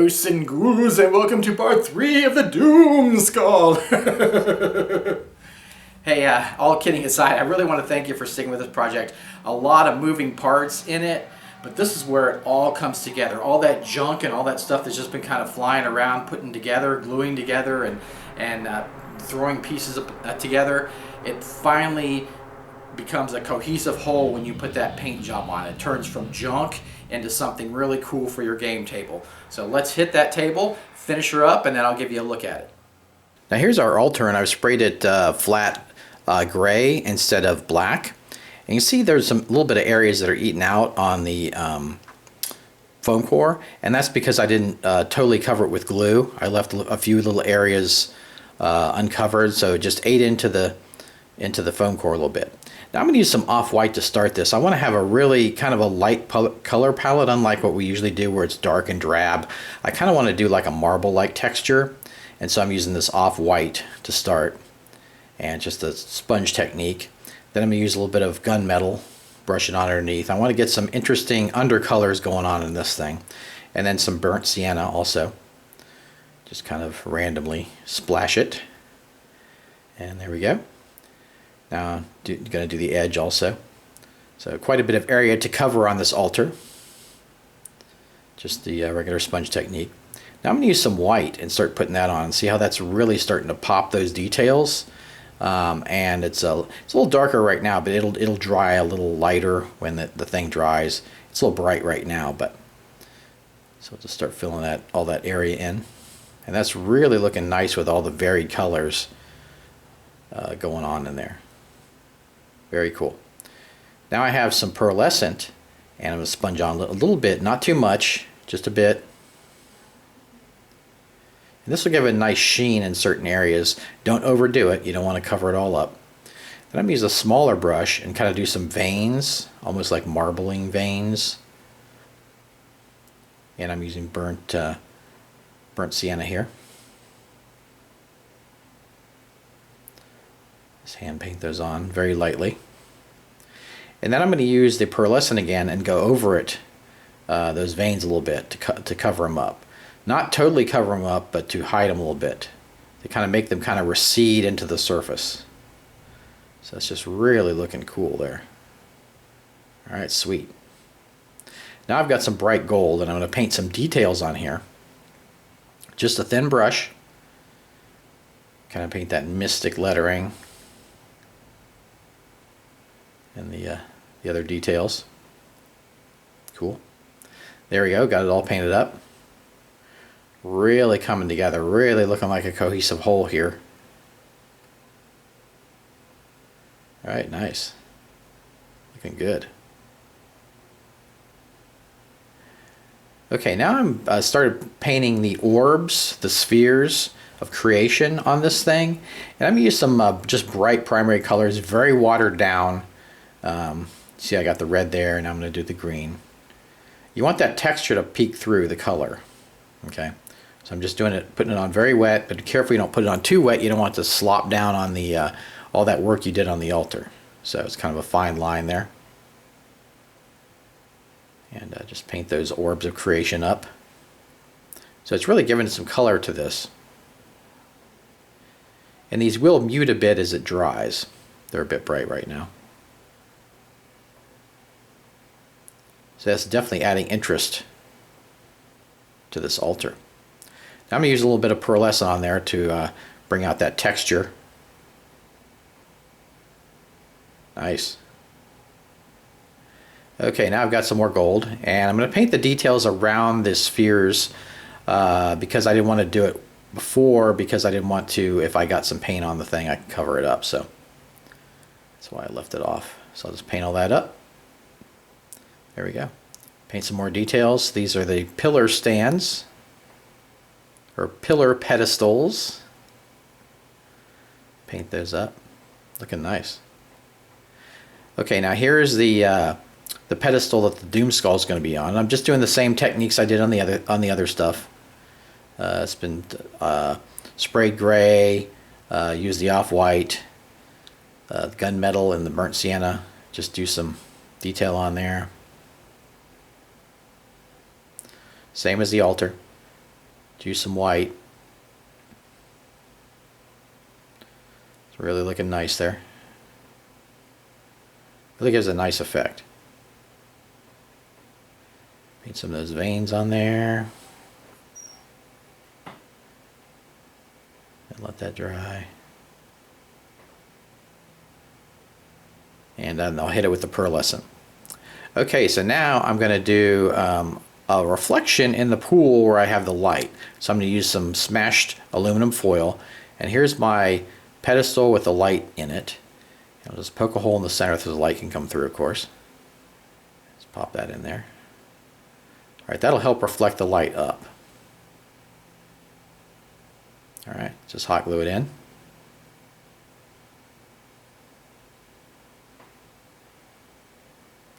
ghosts and ghouls, and welcome to part 3 of the DOOMSKULL! Hey, all kidding aside, I really want to thank you for sticking with this project. A lot of moving parts in it, but this is where it all comes together. All that junk and all that stuff that's just been kind of flying around, putting together, gluing together, and throwing pieces together, it finally becomes a cohesive whole when you put that paint job on. It turns from junk into something really cool for your game table. So let's hit that table, finish her up, and then I'll give you a look at it. Now here's our altar, and I've sprayed it flat gray instead of black. And you see there's some little bit of areas that are eaten out on the foam core, and that's because I didn't totally cover it with glue. I left a few little areas uncovered, so it just ate into the foam core a little bit. Now I'm going to use some off-white to start this. I want to have a really kind of a light color palette, unlike what we usually do where it's dark and drab. I kind of want to do like a marble-like texture, and so I'm using this off-white to start, and just a sponge technique. Then I'm going to use a little bit of gunmetal, brush it on underneath. I want to get some interesting undercolors going on in this thing, and then some burnt sienna also. Just kind of randomly splash it, and there we go. Now I'm going to do the edge also. So quite a bit of area to cover on this altar. Just the regular sponge technique. Now I'm going to use some white and start putting that on. See how that's really starting to pop those details. And it's a little darker right now, but it'll dry a little lighter when the thing dries. It's a little bright right now, but so I'll just start filling all that area in. And that's really looking nice with all the varied colors going on in there. Very cool. Now I have some pearlescent, and I'm going to sponge on a little bit, not too much, just a bit. And this will give it a nice sheen in certain areas. Don't overdo it. You don't want to cover it all up. Then I'm going to use a smaller brush and kind of do some veins, almost like marbling veins. And I'm using burnt sienna here. Just hand paint those on very lightly. And then I'm going to use the pearlescent again and go over it, those veins a little bit to cover them up. Not totally cover them up, but to hide them a little bit. To kind of make them kind of recede into the surface. So it's just really looking cool there. Alright, sweet. Now I've got some bright gold, and I'm going to paint some details on here. Just a thin brush. Kind of paint that mystic lettering. And the other details. Cool. There we go, got it all painted up. Really coming together, really looking like a cohesive whole here. Alright, nice. Looking good. Okay, now I'm started painting the orbs, the spheres of creation on this thing. And I'm going to use some just bright primary colors, very watered down. See, I got the red there, and I'm going to do the green. You want that texture to peek through the color. Okay, so I'm just doing it, putting it on very wet, but be careful you don't put it on too wet. You don't want it to slop down on the all that work you did on the altar. So it's kind of a fine line there. And just paint those orbs of creation up. So it's really giving some color to this. And these will mute a bit as it dries. They're a bit bright right now. So that's definitely adding interest to this altar. Now I'm going to use a little bit of pearlescent on there to bring out that texture. Nice. Okay, now I've got some more gold, and I'm going to paint the details around the spheres because I didn't want to do it before, because I didn't want to, if I got some paint on the thing, I could cover it up. So that's why I left it off. So I'll just paint all that up. There we go. Paint some more details. These are the pillar stands, or pillar pedestals. Paint those up. Looking nice. Okay, now here's the pedestal that the DOOMSKULL is going to be on. I'm just doing the same techniques I did on the other stuff. It's been sprayed gray, use the off-white, the gunmetal and the burnt sienna. Just do some detail on there. Same as the altar. Do some white. It's really looking nice there. Really gives a nice effect. Paint some of those veins on there. And let that dry. And then I'll hit it with the pearlescent. Okay, so now I'm going to do a reflection in the pool where I have the light. So I'm going to use some smashed aluminum foil. And here's my pedestal with the light in it. I'll just poke a hole in the center so the light can come through, of course. Just pop that in there. Alright, that'll help reflect the light up. Alright, just hot glue it in.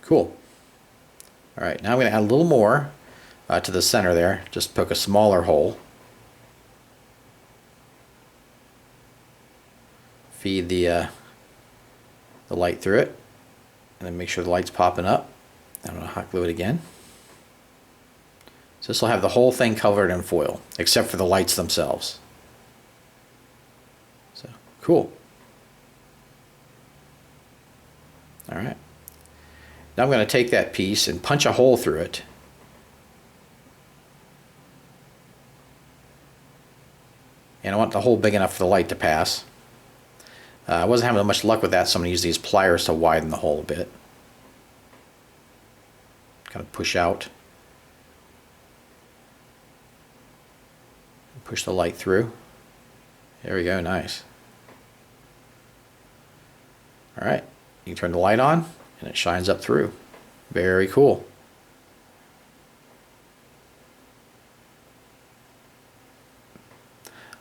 Cool. Alright, now I'm going to add a little more to the center there. Just poke a smaller hole. Feed the light through it. And then make sure the light's popping up. I'm going to hot glue it again. So this will have the whole thing covered in foil, except for the lights themselves. So, cool. Alright. Now I'm going to take that piece and punch a hole through it. And I want the hole big enough for the light to pass. I wasn't having much luck with that, so I'm going to use these pliers to widen the hole a bit. Kind of push out. Push the light through. There we go, nice. Alright, you can turn the light on and it shines up through. Very cool.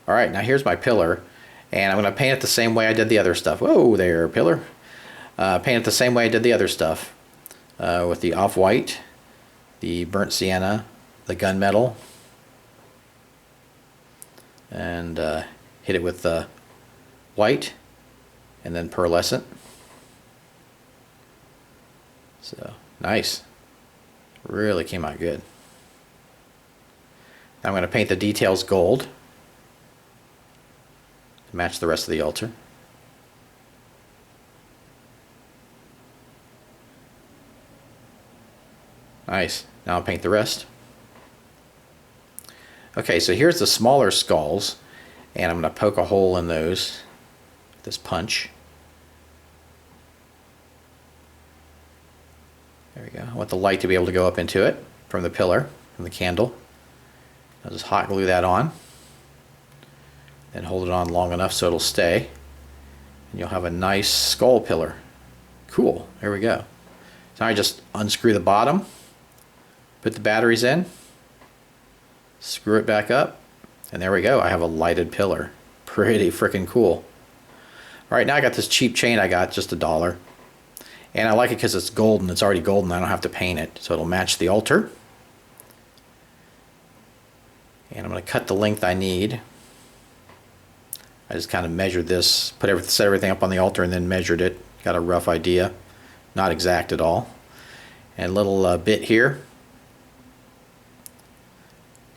Alright, now here's my pillar. And I'm going to paint it the same way I did the other stuff. Whoa there, pillar. Paint it the same way I did the other stuff. With the off-white, the burnt sienna, the gunmetal, and hit it with the white, and then pearlescent. So, nice. Really came out good. Now I'm going to paint the details gold. Match the rest of the altar. Nice. Now I'll paint the rest. Okay, so here's the smaller skulls, and I'm going to poke a hole in those with this punch. There we go. I want the light to be able to go up into it from the pillar, from the candle. I'll just hot glue that on. And hold it on long enough so it'll stay. And you'll have a nice skull pillar. Cool. There we go. So now I just unscrew the bottom, put the batteries in, screw it back up, and there we go. I have a lighted pillar. Pretty freaking cool. Alright, now I got this cheap chain I got, just $1. And I like it because it's golden. It's already golden. I don't have to paint it. So it'll match the altar. And I'm going to cut the length I need. I just kind of measured this, set everything up on the altar and then measured it. Got a rough idea. Not exact at all. And a little bit here.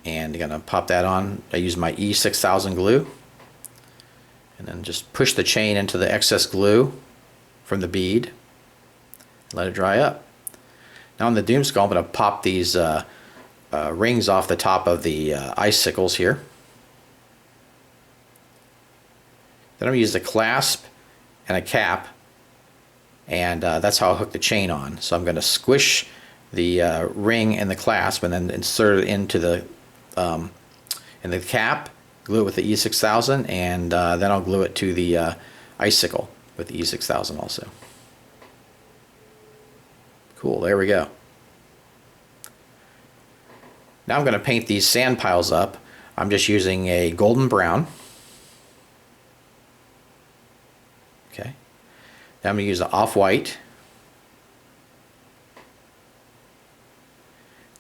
And I'm going to pop that on. I use my E6000 glue. And then just push the chain into the excess glue from the bead. Let it dry up. Now on the DOOMSKULL, I'm going to pop these rings off the top of the icicles here. Then I'm going to use a clasp and a cap, and that's how I'll hook the chain on. So I'm going to squish the ring and the clasp and then insert it into the cap, glue it with the E6000, and then I'll glue it to the icicle with the E6000 also. Cool, there we go. Now I'm going to paint these sand piles up. I'm just using a golden brown. Okay. Now I'm going to use the off-white.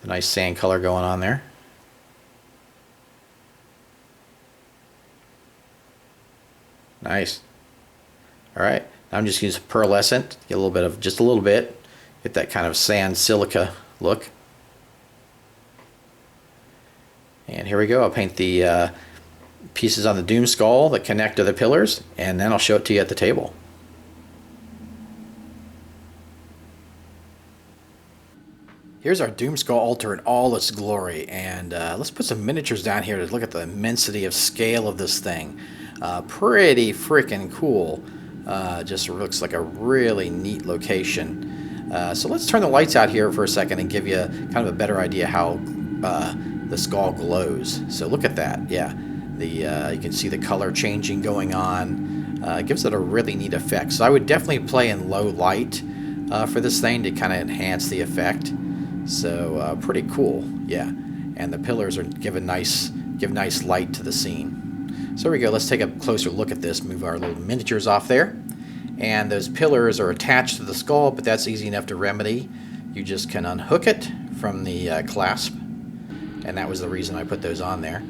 The nice sand color going on there. Nice. Alright, now I'm just using pearlescent. Get a little bit of, just a little bit. Get that kind of sand silica look. And here we go. I'll paint the pieces on the DOOMSKULL that connect to the pillars, and then I'll show it to you at the table. Here's our DOOMSKULL altar in all its glory, and let's put some miniatures down here to look at the immensity of scale of this thing. Pretty freaking cool. Just looks like a really neat location. So let's turn the lights out here for a second and give you kind of a better idea how the skull glows. So look at that. Yeah, you can see the color changing going on. It gives it a really neat effect. So I would definitely play in low light for this thing to kind of enhance the effect. So pretty cool, yeah. And the pillars are give nice light to the scene. So here we go. Let's take a closer look at this. Move our little miniatures off there, and those pillars are attached to the skull, but that's easy enough to remedy. You just can unhook it from the clasp, and that was the reason I put those on there.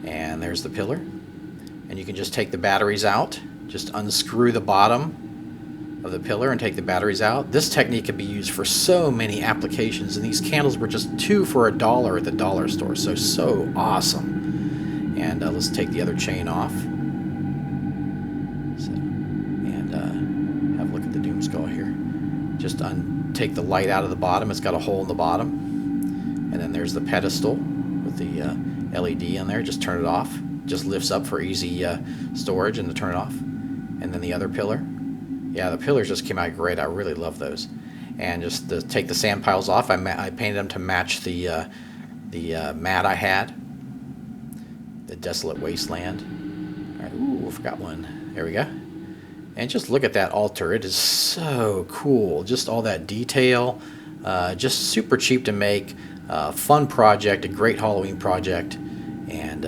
And there's the pillar, and you can just take the batteries out. Just unscrew the bottom of the pillar and take the batteries out. This technique can be used for so many applications, and these candles were just $2 for $1 at the dollar store, so awesome. And let's take the other chain off. And have a look at the DOOMSKULL here. Just take the light out of the bottom. It's got a hole in the bottom, and then there's the pedestal with the LED in there. Just turn it off. Just lifts up for easy storage, and to turn it off. And then the other pillar. Yeah, the pillars just came out great. I really love those. And just to take the sand piles off, I painted them to match the mat I had, the Desolate Wasteland. All right, ooh, I forgot one. There we go. And just look at that altar. It is so cool. Just all that detail. Just super cheap to make. Fun project, a great Halloween project. And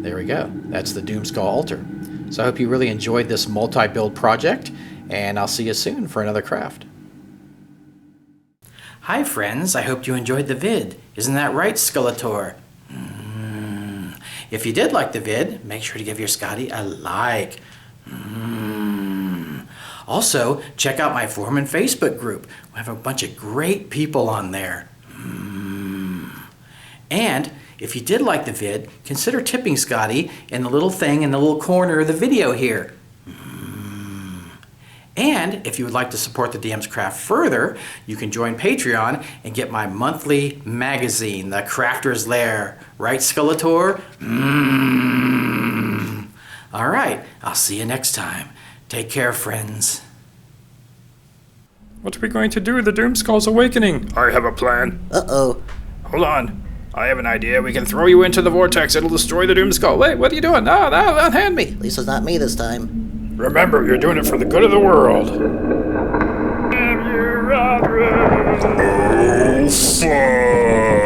there we go. That's the DOOMSKULL altar. So I hope you really enjoyed this multi-build project, and I'll see you soon for another craft. Hi friends, I hope you enjoyed the vid. Isn't that right, Skeletor? If you did like the vid, make sure to give your Scotty a like. Also, check out my forum and Facebook group. We have a bunch of great people on there. And if you did like the vid, consider tipping Scotty in the little thing in the little corner of the video here. And if you would like to support the DM's Craft further, you can join Patreon and get my monthly magazine, The Crafter's Lair. Right, Skeletor? All right, I'll see you next time. Take care, friends. What are we going to do? The DOOMSKULL's awakening. I have a plan. Uh-oh. Hold on. I have an idea. We can throw you into the vortex. It'll destroy the DOOMSKULL. Wait, what are you doing? No, unhand me. At least it's not me this time. Remember, you're doing it for the good of the world. Have you rather? Oh, fuck.